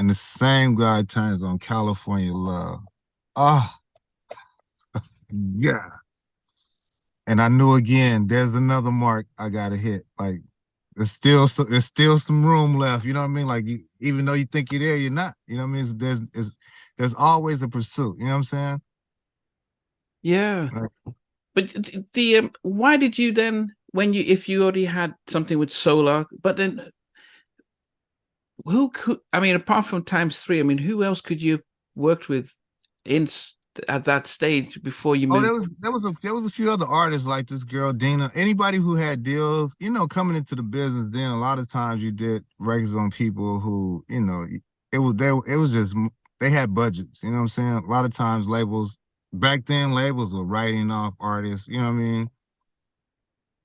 and the same guy turns on California Love. Oh, yeah. And I knew again, there's another mark I gotta hit. Like there's still some room left. You know what I mean? Like even though you think you're there, you're not. You know what I mean? There's always a pursuit. You know what I'm saying? Yeah. Like, But the why did you then when you if you already had something with Solar, but then who could I mean apart from times three, I mean who else could you have worked with in at that stage before you oh, moved? there was a few other artists like this girl Dina. Anybody who had deals, coming into the business, then a lot of times you did records on people who, it was just they had budgets. You know what I'm saying? A lot of times labels back then labels were writing off artists. You know what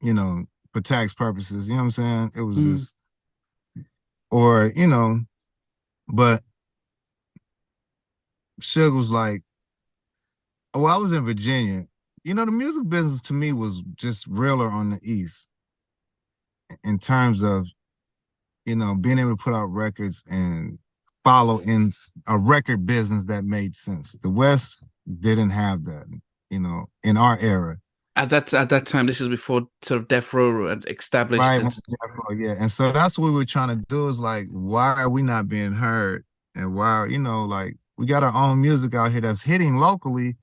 I mean? For tax purposes. You know what I'm saying? It was Mm. just or but Suge was like, oh, I was in Virginia. The music business to me was just realer on the East in terms of, being able to put out records and follow in a record business that made sense. The West didn't have that, in our era. At that time, this is before sort of Death Row had established Right. and Yeah. And so that's what we were trying to do is like, why are we not being heard? And why, like we got our own music out here that's hitting locally,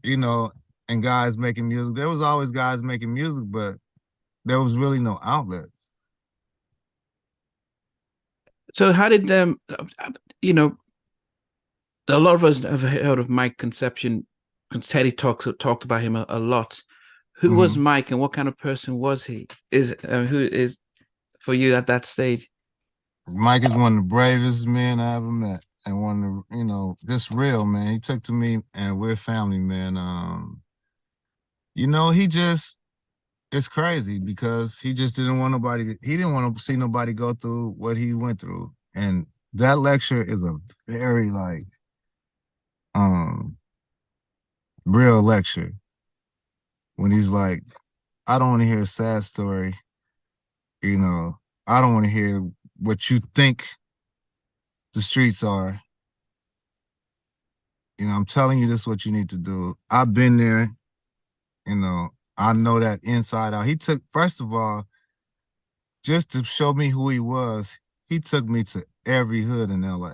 you know, and guys making music. There was always guys making music, but there was really no outlets. so how did you know a lot of us have heard of Mike Concepcion. Teddy talked about him a lot. Who was Mhm. Mike, and what kind of person was he? Is who is for you at that stage? Mike is one of the bravest men I ever met. And one of the, just real, man. He took to me and we're family, man. He just it's crazy because he just didn't want he didn't want to see nobody go through what he went through. And that lecture is a very like um real lecture when he's like, I don't want to hear a sad story, you know, I don't want to hear what you think the streets are. I'm telling you this is what you need to do. I've been there, you know, I know that inside out. He took, first of all, just to show me who he was, he took me to every hood in LA.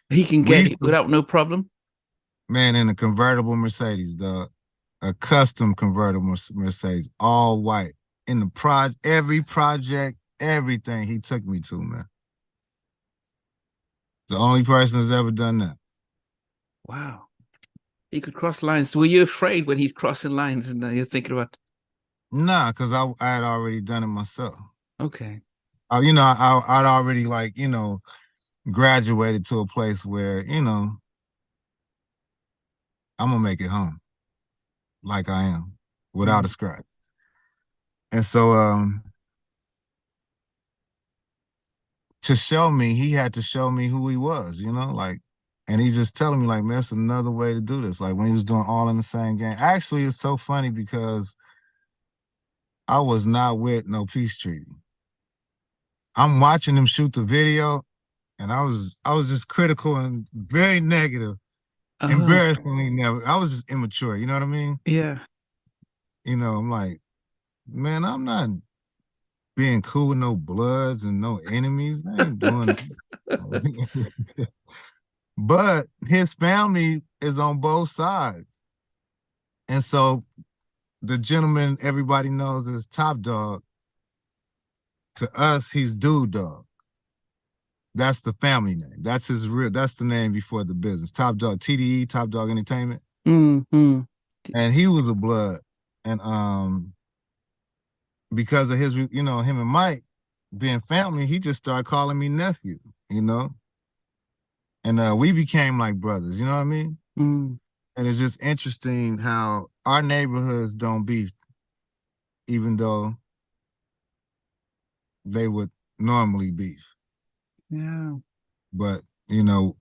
He can We, get without no problem. man, in a convertible Mercedes, dog, a custom convertible Mercedes, all white. In every project, everything he took me to, man. The only person that's ever done that. Wow, he could cross lines. Were you afraid when he's crossing lines and you're thinking about? Nah, because I had already done it myself. Okay, I'd already like, graduated to a place where, I'm gonna make it home like I am without a mm. scratch. And so to show me, he had to show me who he was, like, and he just telling me like, man, that's another way to do this. Like when he was doing all in the same game. Actually, it's so funny because I was not with no peace treaty. I'm watching him shoot the video, and I was just critical and very negative, Uh-huh. embarrassingly never. I was just immature. You know what I mean? Yeah. I'm like, man, I'm not being cool with no bloods and no enemies. I ain't doing that. But his family is on both sides. And so the gentleman everybody knows as Top Dog, to us, he's Dude Dog. That's the family name. That's the name before the business. Top Dog, TDE, Top Dog Entertainment. Mm-hmm. And he was a blood. And because of his, him and Mike being family, he just started calling me nephew, you know? And we became like brothers, you know what I mean? Mm. And it's just interesting how our neighborhoods don't beef, even though they would normally beef. Yeah. But, you know,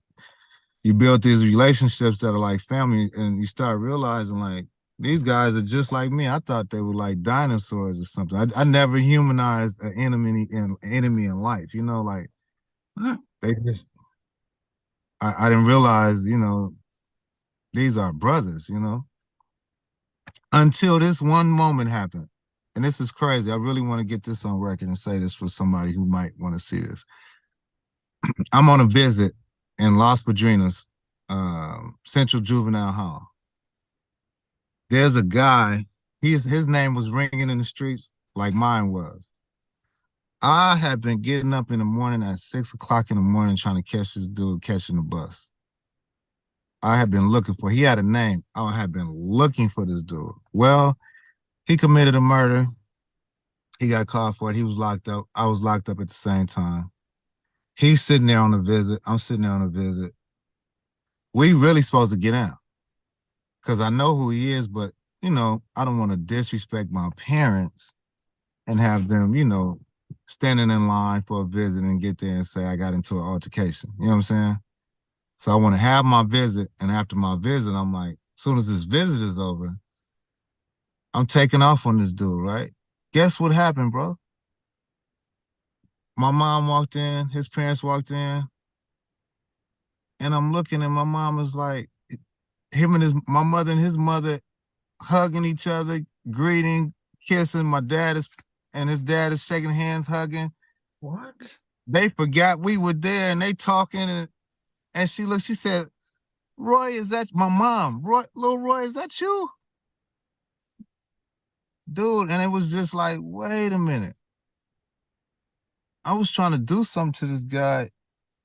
you build these relationships that are like family, and you start realizing like these guys are just like me. I thought they were like dinosaurs or something. I never humanized an enemy in life, like Huh. They just, I didn't realize, these are brothers, until this one moment happened. And this is crazy. I really want to get this on record and say this for somebody who might want to see this. I'm on a visit in Las Padrinas, Central Juvenile Hall. There's a guy, his name was ringing in the streets like mine was. I had been getting up in the morning at 6 o'clock in the morning trying to catch this dude catching the bus. I had been looking for, he had a name. I had been looking for this dude. Well, he committed a murder. He got caught for it. He was locked up. I was locked up at the same time. He's sitting there on a visit. I'm sitting there on a visit. We really supposed to get out because I know who he is, but, I don't want to disrespect my parents and have them, standing in line for a visit and get there and say I got into an altercation. You know what I'm saying? So I want to have my visit, and after my visit, I'm like, as soon as this visit is over, I'm taking off on this dude, right? Guess what happened, bro? My mom walked in, his parents walked in, and I'm looking, and my mom is like, my mother and his mother hugging each other, greeting, kissing. My dad is, and his dad is shaking hands, hugging. What? They forgot we were there, and they talking, and she looked, she said, Roy, is that my mom? Little Roy, is that you? Dude, and it was just like, wait a minute. I was trying to do something to this guy.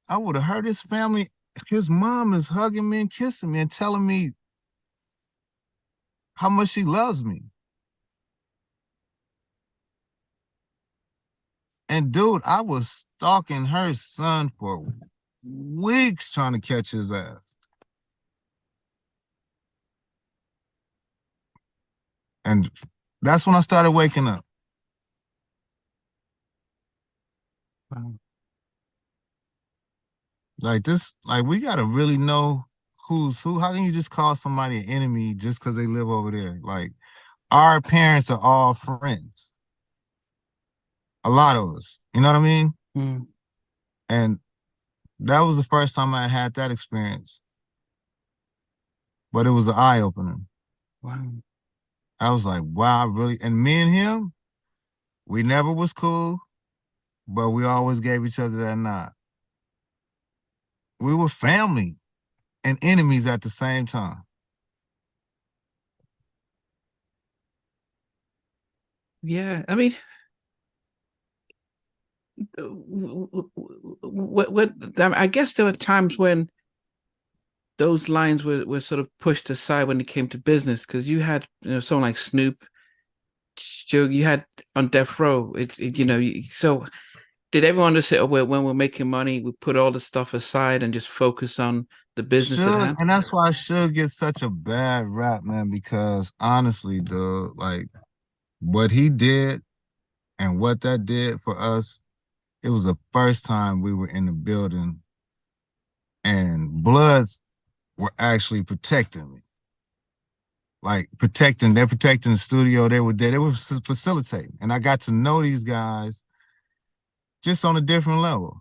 I would have hurt his family. His mom is hugging me and kissing me and telling me how much she loves me. And dude, I was stalking her son for weeks trying to catch his ass. And that's when I started waking up. Wow. Like this, like we gotta really know who's who. How can you just call somebody an enemy just because they live over there? Like our parents are all friends. A lot of us. You know what I mean? Mm. And that was the first time I had that experience. But it was an eye-opener. Wow. I was like, wow, really? And me and him, we never was cool, but we always gave each other that nod. We were family and enemies at the same time. Yeah. I mean, what I guess there were times when those lines were sort of pushed aside when it came to business because you had someone like Snoop, you had on death row. So did everyone just say, "Oh, well, when we're making money, we put all the stuff aside and just focus on the business at Suge, hand"? and that's why Suge gets such a bad rap, man, because honestly, dude, like what he did and what that did for us, it was the first time we were in the building and Bloods were actually protecting me. Like they're protecting the studio. They were there, they were facilitating. And I got to know these guys just on a different level,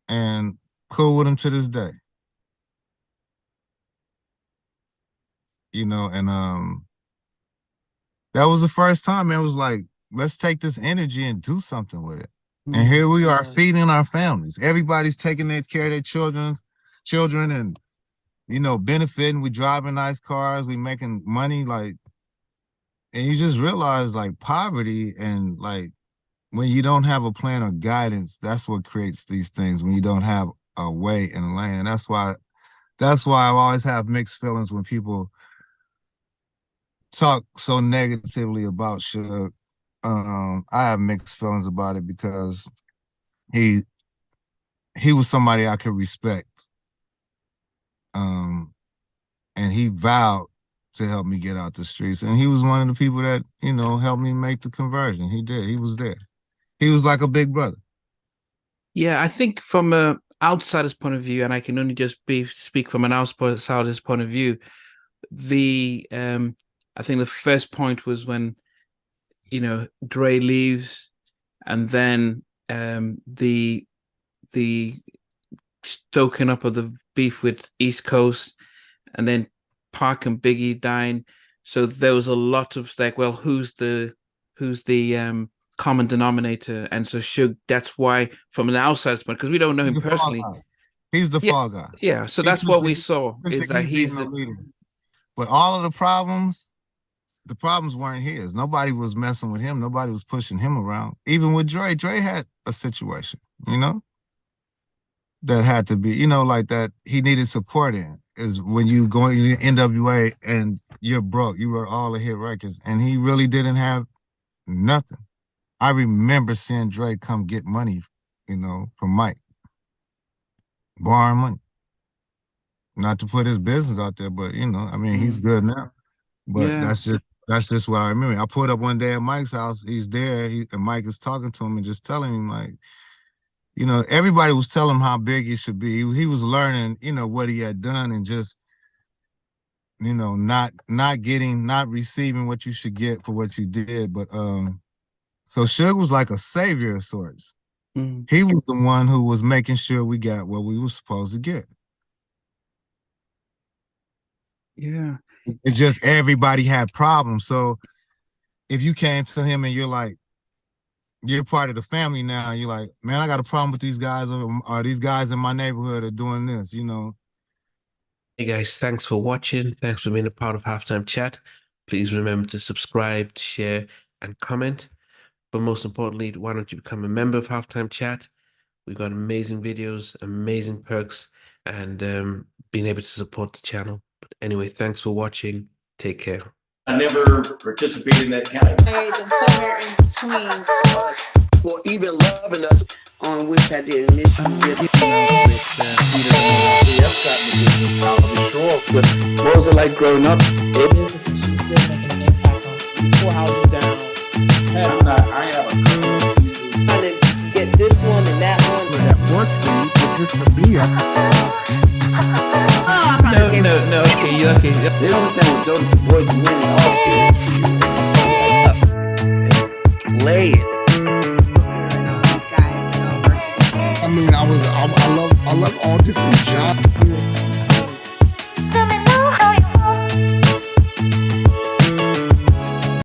and cool with them to this day. And that was the first time it was like, let's take this energy and do something with it. And here we are feeding our families. Everybody's taking care of their children and benefiting. We driving nice cars, we making money, like, and you just realize like poverty and like when you don't have a plan or guidance, that's what creates these things when you don't have a way and a lane. And that's why I always have mixed feelings when people talk so negatively about Suge. I have mixed feelings about it because he he was somebody I could respect. And he vowed to help me get out the streets. And he was one of the people that, helped me make the conversion. He did. He was there. He was like a big brother. Yeah, I think from a outsider's point of view, and I can only just speak from an outsider's point of view, the I think the first point was when Dre leaves, and then the stoking up of the beef with East Coast, and then Pac and Biggie dying. So there was a lot of like, well, who's the common denominator? And so Suge, that's why from an outside point, because we don't know him personally. He's the fall guy. Yeah, so that's what we saw, is that he's the leader. But all of the problems weren't his. Nobody was messing with him. Nobody was pushing him around. Even with Dre had a situation, that had to be, like that he needed support in. Is when you go in NWA and you're broke. You were all the hit records, and he really didn't have nothing. I remember seeing Dre come get money, from Mike. Borrowing money. Not to put his business out there, but he's good now. But that's just what I remember. I pulled up one day at Mike's house. He's there, and Mike is talking to him and just telling him, like, everybody was telling him how big he should be. He was learning, what he had done, and just, not receiving what you should get for what you did. But so Suge was like a savior of sorts. Mm-hmm. He was the one who was making sure we got what we were supposed to get. Yeah. It's just everybody had problems. So if you came to him and you're like, you're part of the family now, you're like, man, I got a problem with these guys, or these guys in my neighborhood are doing this, Hey guys, thanks for watching. Thanks for being a part of Halftime Chat. Please remember to subscribe, share, and comment. But most importantly, why don't you become a member of Halftime Chat? We've got amazing videos, amazing perks, and being able to support the channel. But anyway, thanks for watching. Take care. I never participated in that category. And somewhere in between us for even loving us, on which I did miss you with. What was it like growing up? She's still making an impact on 4 houses down. I have a couple pieces. trying to get this one and that one. That works for you, but just for me, No, okay, you're okay. They don't understand what Jodeci Boys are winning all spirits. Play it. And all these guys, they all work together. I love all different genres.